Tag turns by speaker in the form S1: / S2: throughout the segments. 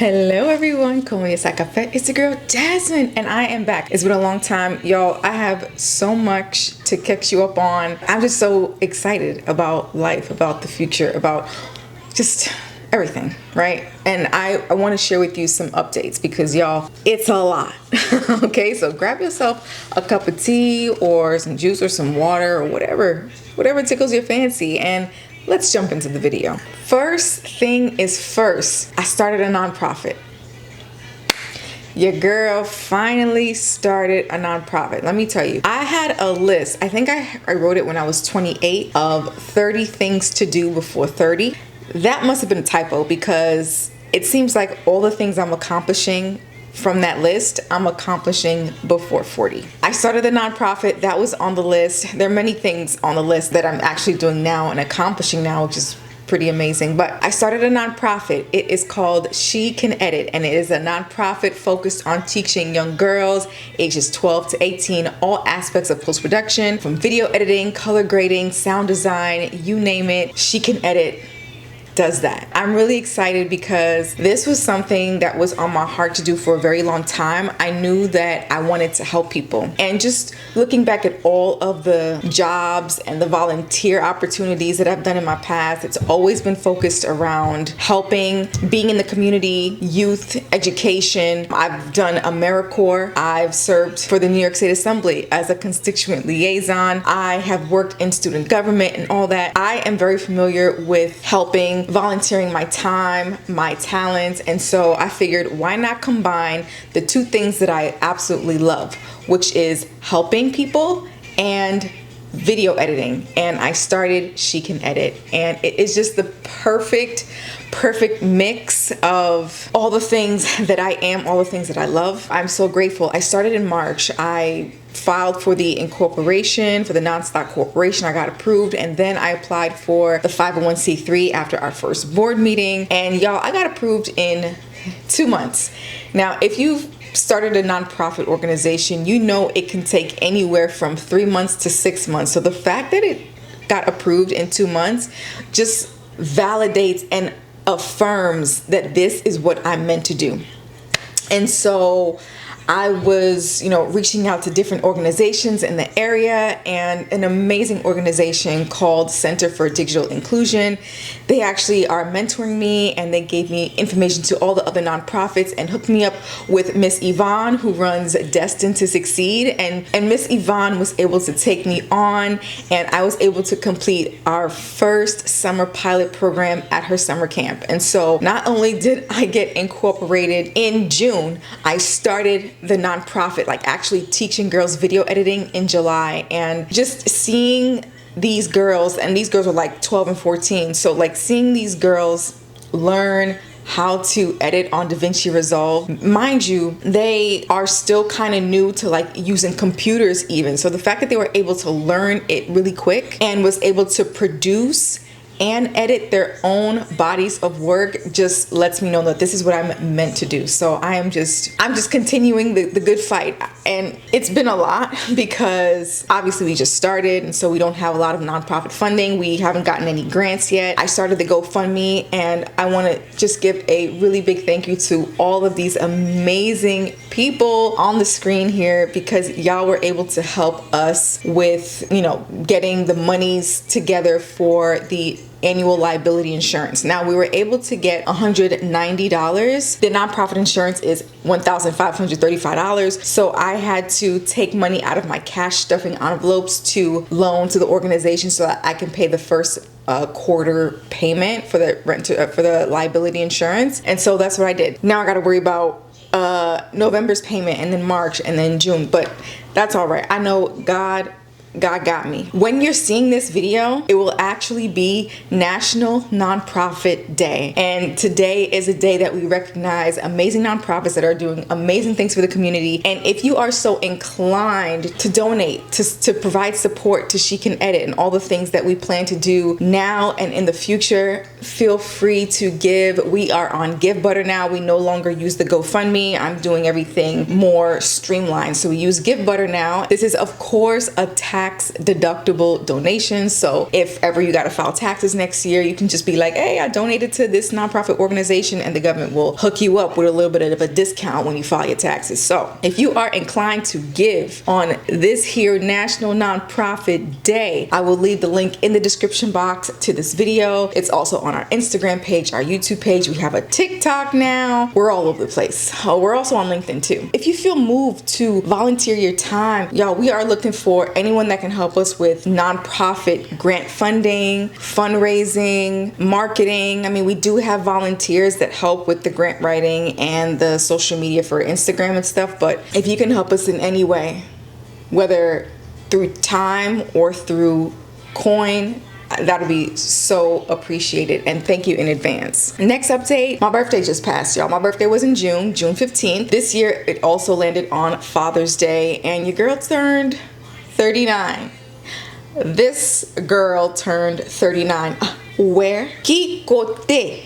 S1: Hello everyone, como esta café? It's the girl Jasmine and I am back. It's been a long time, y'all. I have so much to catch you up on. I'm just so excited about life, about the future, about just everything, right? And I want to share with you some updates because y'all, it's a lot. Okay, so grab yourself a cup of tea or some juice or some water or whatever tickles your fancy, and let's jump into the video. First thing is first, I started a nonprofit. Your girl finally started a nonprofit. Let me tell you, I had a list. I think I wrote it when I was 28 of 30 things to do before 30. That must have been a typo because it seems like all the things I'm accomplishing from that list, I'm accomplishing before 40. I started the nonprofit, that was on the list. There are many things on the list that I'm actually doing now and accomplishing now, which is pretty amazing. But I started a nonprofit. It is called She Can Edit, and it is a nonprofit focused on teaching young girls ages 12 to 18 all aspects of post-production, from video editing, color grading, sound design, you name it. She Can Edit does that. I'm really excited because this was something that was on my heart to do for a very long time. I knew that I wanted to help people. And just looking back at all of the jobs and the volunteer opportunities that I've done in my past, it's always been focused around helping, being in the community, youth, education. I've done AmeriCorps. I've served for the New York State Assembly as a constituent liaison. I have worked in student government and all that. I am very familiar with helping, volunteering my time, my talents, and so I figured why not combine the two things that I absolutely love, which is helping people and video editing. And I started She Can Edit, and it is just the perfect mix of all the things that I am, all the things that I love. I'm so grateful. I started in March. I filed for the incorporation, for the non-stock corporation. I got approved, and then I applied for the 501c3 after our first board meeting. And y'all, I got approved in 2 months. Now, if you've started a nonprofit organization, you know it can take anywhere from 3 months to 6 months. So the fact that it got approved in 2 months just validates and affirms that this is what I'm meant to do. And so I was, reaching out to different organizations in the area, and an amazing organization called Center for Digital Inclusion. They actually are mentoring me, and they gave me information to all the other nonprofits and hooked me up with Miss Yvonne, who runs Destined to Succeed. And Miss Yvonne was able to take me on, and I was able to complete our first summer pilot program at her summer camp. And so not only did I get incorporated in June, I started the nonprofit, like actually teaching girls video editing, in July. And just seeing these girls, and these girls were like 12 and 14, so like seeing these girls learn how to edit on DaVinci Resolve. Mind you, they are still kind of new to like using computers even. So the fact that they were able to learn it really quick and was able to produce and edit their own bodies of work just lets me know that this is what I'm meant to do. So I'm just continuing the good fight. And it's been a lot because obviously we just started, and so we don't have a lot of nonprofit funding. We haven't gotten any grants yet. I started the GoFundMe, and I want to just give a really big thank you to all of these amazing people on the screen here, because y'all were able to help us with, getting the monies together for the annual liability insurance. Now, we were able to get $190. The nonprofit insurance is $1,535. So I had to take money out of my cash stuffing envelopes to loan to the organization so that I can pay the first quarter payment for the for the liability insurance. And so that's what I did. Now I got to worry about November's payment, and then March, and then June, but that's all right. I know God got me. When you're seeing this video, it will actually be National Nonprofit Day. And today is a day that we recognize amazing nonprofits that are doing amazing things for the community. And if you are so inclined to donate, to provide support to She Can Edit and all the things that we plan to do now and in the future, feel free to give. We are on Give Butter now. We no longer use the GoFundMe. I'm doing everything more streamlined. So we use Give Butter now. This is, of course, a tax tax deductible donations. So if ever you got to file taxes next year, you can just be like, hey, I donated to this nonprofit organization, and the government will hook you up with a little bit of a discount when you file your taxes. So if you are inclined to give on this here National Nonprofit Day, I will leave the link in the description box to this video. It's also on our Instagram page, our YouTube page. We have a TikTok now. We're all over the place. We're also on LinkedIn too. If you feel moved to volunteer your time, y'all, we are looking for anyone that can help us with nonprofit grant funding, fundraising, marketing. I mean, we do have volunteers that help with the grant writing and the social media for Instagram and stuff, but if you can help us in any way, whether through time or through coin, that would be so appreciated, and thank you in advance. Next update, my birthday just passed, y'all. My birthday was in June 15th. This year, it also landed on Father's Day, and your girl turned 39. This girl turned 39. Where? Kikote.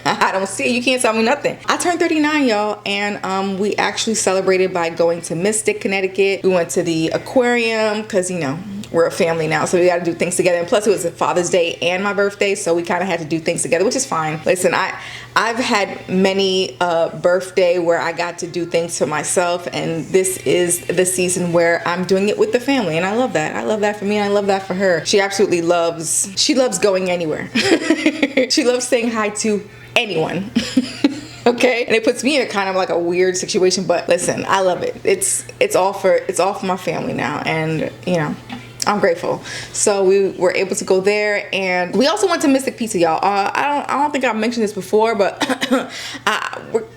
S1: I don't see it. You can't tell me nothing. I turned 39, y'all, and we actually celebrated by going to Mystic, Connecticut. We went to the aquarium because, you know, we're a family now, so we got to do things together. And plus, it was Father's Day and my birthday, so we kind of had to do things together, which is fine. Listen, I've had many birthday where I got to do things for myself, and this is the season where I'm doing it with the family, and I love that. I love that for me, and I love that for her. She absolutely loves. She loves going anywhere. She loves saying hi to anyone. Okay, and it puts me in a kind of like a weird situation, but listen, I love it. It's all for my family now, and you know, I'm grateful. So we were able to go there, and we also went to Mystic Pizza, y'all. I don't think I've mentioned this before, but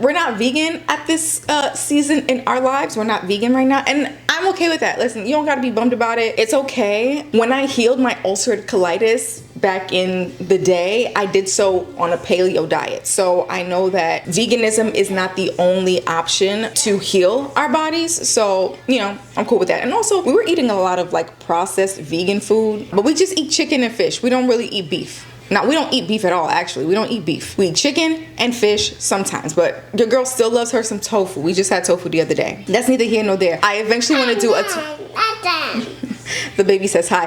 S1: we're not vegan at this season in our lives. We're not vegan right now, and I'm okay with that. Listen, you don't got to be bummed about it. It's okay. When I healed my ulcerative colitis back in the day, I did so on a paleo diet. So I know that veganism is not the only option to heal our bodies. So, you know, I'm cool with that. And also, we were eating a lot of like processed vegan food, but we just eat chicken and fish. We don't really eat beef. Now, we don't eat beef at all, actually. We don't eat beef. We eat chicken and fish sometimes, but your girl still loves her some tofu. We just had tofu the other day. That's neither here nor there. I eventually want to do the baby says hi.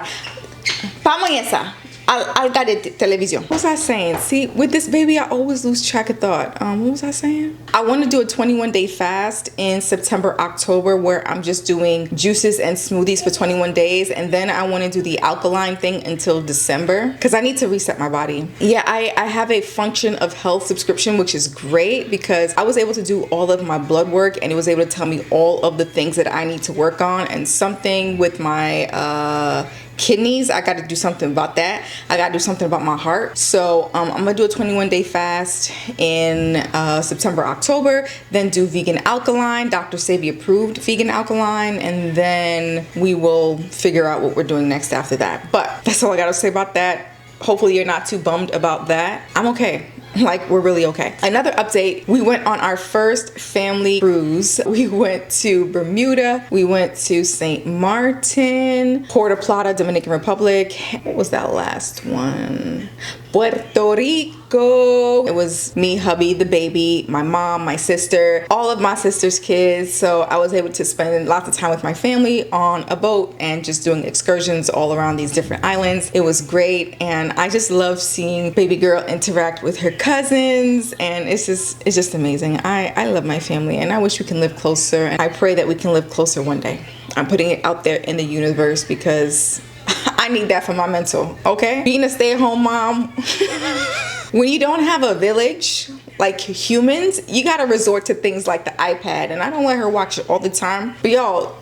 S1: Pamoyesa. I got it television. What was I saying? See, with this baby, I always lose track of thought. What was I saying? I want to do a 21-day fast in September, October, where I'm just doing juices and smoothies for 21 days. And then I want to do the alkaline thing until December because I need to reset my body. Yeah, I have a Function of Health subscription, which is great because I was able to do all of my blood work and it was able to tell me all of the things that I need to work on, and something with my kidneys, I got to do something about that. I got to do something about my heart. So I'm gonna do a 21-day fast in September, October, then do vegan alkaline, Dr. Savvy approved vegan alkaline, and then we will figure out what we're doing next after that. But that's all I gotta say about that. Hopefully you're not too bummed about that. I'm okay. Like, we're really okay. Another update, we went on our first family cruise. We went to Bermuda, we went to St. Martin, Puerto Plata, Dominican Republic. What was that last one? Puerto Rico. It was me, hubby, the baby, my mom, my sister, all of my sister's kids. So I was able to spend lots of time with my family on a boat and just doing excursions all around these different islands. It was great, and I just love seeing baby girl interact with her cousins, and it's just amazing. I love my family, and I wish we can live closer, and I pray that we can live closer one day. I'm putting it out there in the universe because I need that for my mental, okay? Being a stay-at-home mom, when you don't have a village, like humans, you gotta resort to things like the iPad, and I don't let her watch it all the time. But y'all,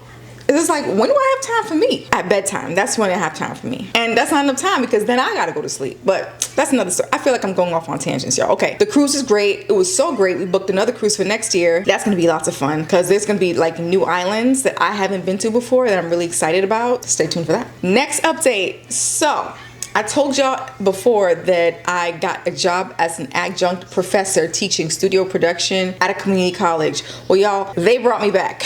S1: it's just like, when do I have time for me? At bedtime, that's when I have time for me. And that's not enough time because then I gotta go to sleep. But that's another story. I feel like I'm going off on tangents, y'all. Okay, the cruise is great. It was so great. We booked another cruise for next year. That's gonna be lots of fun because there's gonna be like new islands that I haven't been to before that I'm really excited about. Stay tuned for that. Next update. So, I told y'all before that I got a job as an adjunct professor teaching studio production at a community college. Well, y'all, they brought me back.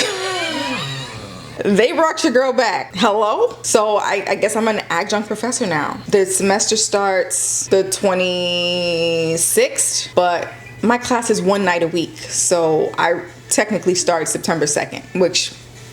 S1: They brought your girl back. Hello? So I guess I'm an adjunct professor now. The semester starts the 26th, but my class is one night a week. So I technically start September 2nd, which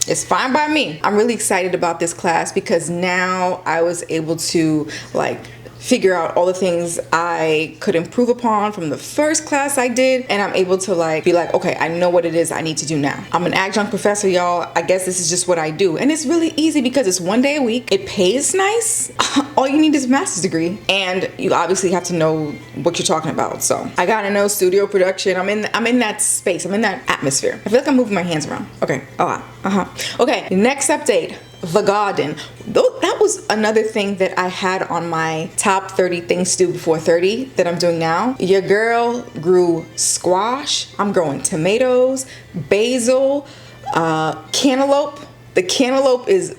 S1: It's fine by me. I'm really excited about this class because now I was able to like figure out all the things I could improve upon from the first class I did, and I'm able to like be like, okay, I know what it is I need to do now. I'm an adjunct professor, y'all. I guess this is just what I do, and it's really easy because it's 1 day a week. It pays nice. All you need is a master's degree, and you obviously have to know what you're talking about. So I gotta know studio production. I'm in that space. I'm in that atmosphere. I feel like I'm moving my hands around. Okay. Okay. Next update. The garden. That was another thing that I had on my top 30 things to do before 30 that I'm doing now. Your girl grew squash. I'm growing tomatoes, basil, cantaloupe. The cantaloupe is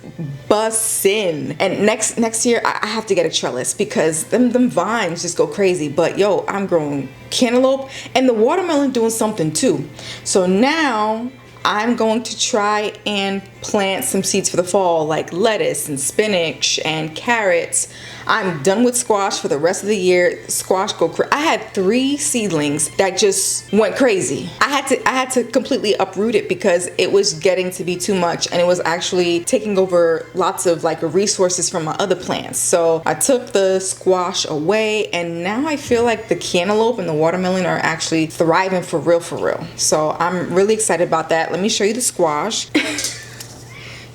S1: bussin'. And next year I have to get a trellis because them vines just go crazy. But yo, I'm growing cantaloupe, and the watermelon doing something too. So now I'm going to try and plant some seeds for the fall, like lettuce and spinach and carrots. I'm done with squash for the rest of the year. Squash go crazy. I had 3 seedlings that just went crazy. I had to completely uproot it because it was getting to be too much, and it was actually taking over lots of like resources from my other plants. So I took the squash away, and now I feel like the cantaloupe and the watermelon are actually thriving for real. So I'm really excited about that. Let me show you the squash.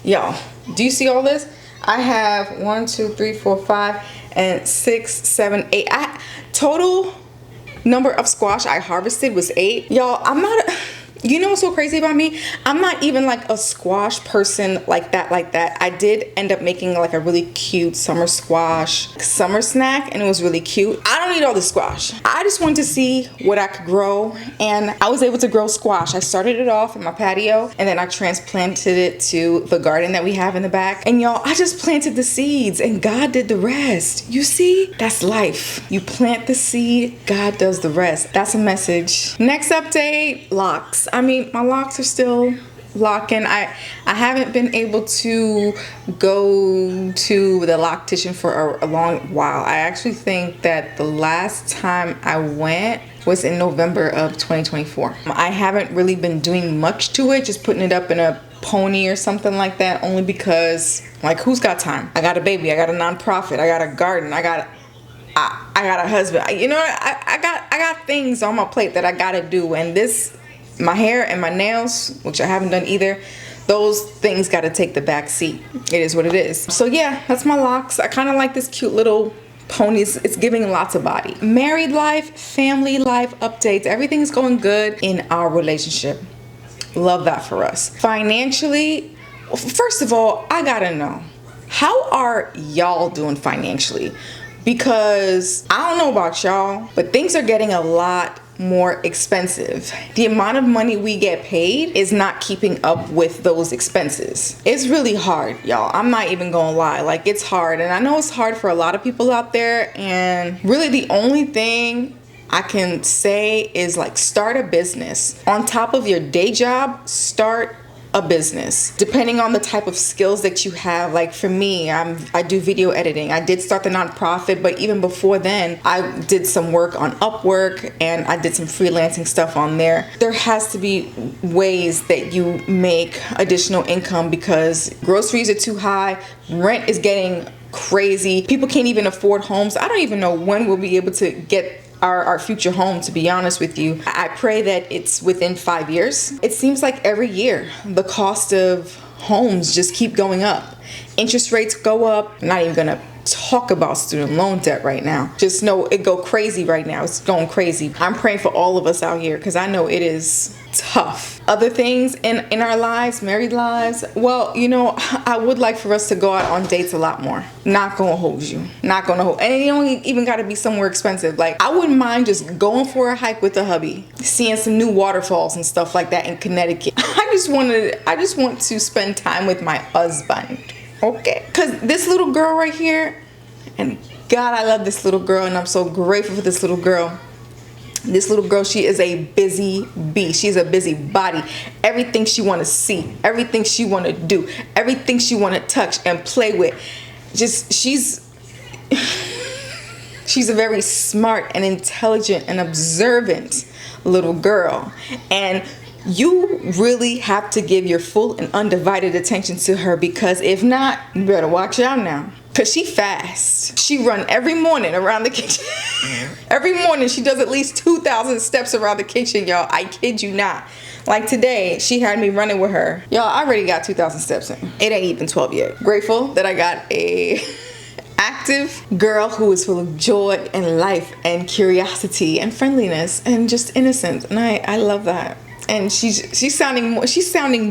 S1: Y'all, do you see all this? I have 1, 2, 3, 4, 5, and 6, 7, 8. Total number of squash I harvested was 8. Y'all, I'm not you know what's so crazy about me? I'm not even like a squash person like that. I did end up making like a really cute summer squash summer snack, and it was really cute. I don't eat all the squash. I just wanted to see what I could grow, and I was able to grow squash. I started it off in my patio, and then I transplanted it to the garden that we have in the back. And y'all, I just planted the seeds and God did the rest. You see? That's life. You plant the seed, God does the rest. That's a message. Next update, locks. I mean, my locks are still locking. I haven't been able to go to the loctician for a long while. I actually think that the last time I went was in November of 2024. I haven't really been doing much to it, just putting it up in a pony or something like that, only because like, who's got time? I got a baby, I got a nonprofit, I got a garden, I got a husband. You know, I got things on my plate that I gotta do, and this, my hair and my nails, which I haven't done either, those things got to take the back seat. It is what it is. So yeah, that's my locks. I kind of like this cute little ponies. It's giving lots of body. Married life, family life updates. Everything's going good in our relationship. Love that for us. Financially, first of all, I gotta know, how are y'all doing financially? Because I don't know about y'all, but things are getting a lot more expensive. The amount of money we get paid is not keeping up with those expenses. It's really hard, y'all. I'm not even gonna lie. Like, it's hard, and I know it's hard for a lot of people out there, and really the only thing I can say is like, start a business. On top of your day job, start a business, depending on the type of skills that you have. Like for me, I do video editing. I did start the nonprofit, but even before then, I did some work on Upwork, and I did some freelancing stuff on there. There has to be ways that you make additional income, because groceries are too high, rent is getting crazy, people can't even afford homes. I don't even know when we'll be able to get our future home, to be honest with you. I pray that it's within 5 years. It seems like every year the cost of homes just keep going up. Interest rates go up. I'm not even gonna talk about student loan debt right now. Just know it go crazy right now. It's going crazy. I'm praying for all of us out here, because I know it is tough. Other things in our lives, married lives, well, you know, I would like for us to go out on dates a lot more. Not gonna hold you. Not gonna hold. And you don't even gotta be somewhere expensive. Like, I wouldn't mind just going for a hike with the hubby, seeing some new waterfalls and stuff like that in Connecticut. I just want to spend time with my husband. Okay, because this little girl right here, and God, I love this little girl, and I'm so grateful for this little girl. This little girl, she is a busy bee. She's a busy body. Everything she want to see, everything she want to do, everything she want to touch and play with. Just, she's a very smart and intelligent and observant little girl. And you really have to give your full and undivided attention to her, because if not, you better watch out now. Cause she fast. She run every morning around the kitchen. Every morning she does at least 2,000 steps around the kitchen, y'all. I kid you not. Like today, she had me running with her. Y'all, I already got 2,000 steps in. It ain't even 12 yet. Grateful that I got a active girl who is full of joy and life and curiosity and friendliness and just innocence. And I love that. And she's sounding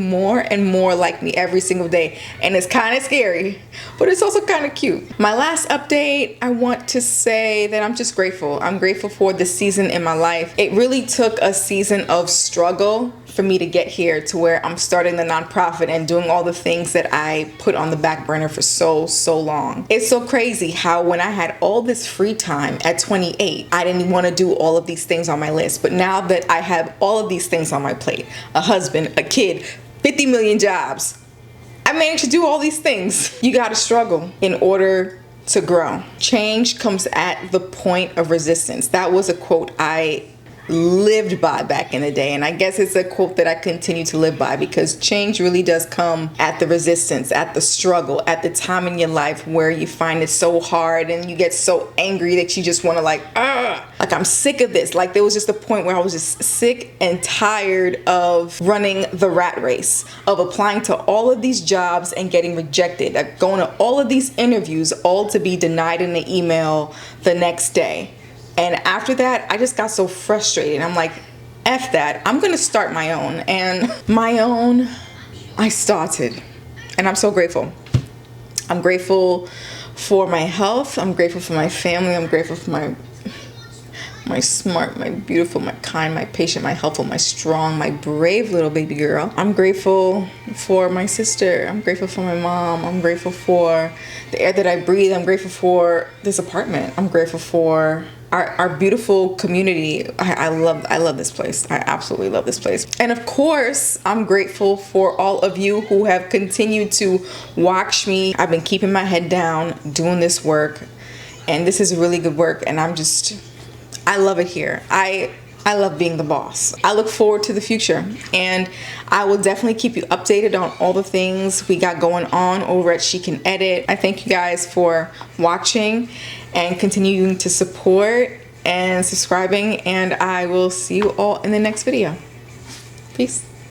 S1: more and more like me every single day, and it's kind of scary, but it's also kind of cute. My last update, I want to say that I'm just grateful. I'm grateful for this season in my life. It really took a season of struggle for me to get here to where I'm starting the nonprofit and doing all the things that I put on the back burner for so long. It's so crazy how when I had all this free time at 28, I didn't want to do all of these things on my list. But now that I have all of these things on my plate, a husband, a kid, 50 million jobs, I managed to do all these things. You gotta struggle in order to grow. Change comes at the point of resistance. That was a quote I lived by back in the day, and I guess it's a quote that I continue to live by, because change really does come at the resistance, at the struggle, at the time in your life where you find it so hard and you get so angry that you just want to like I'm sick of this. Like there was just a point where I was just sick and tired of running the rat race, of applying to all of these jobs and getting rejected, like going to all of these interviews, all to be denied in the email the next day. And after that, I just got so frustrated. I'm like, F that. I'm going to start my own. And my own, I started. And I'm so grateful. I'm grateful for my health. I'm grateful for my family. I'm grateful for my smart, my beautiful, my kind, my patient, my helpful, my strong, my brave little baby girl. I'm grateful for my sister. I'm grateful for my mom. I'm grateful for the air that I breathe. I'm grateful for this apartment. I'm grateful for our beautiful community. I love this place. I absolutely love this place. And of course, I'm grateful for all of you who have continued to watch me. I've been keeping my head down, doing this work, and this is really good work, and I love it here. I love being the boss. I look forward to the future, and I will definitely keep you updated on all the things we got going on over at She Can Edit. I thank you guys for watching and continuing to support and subscribing, and I will see you all in the next video. Peace.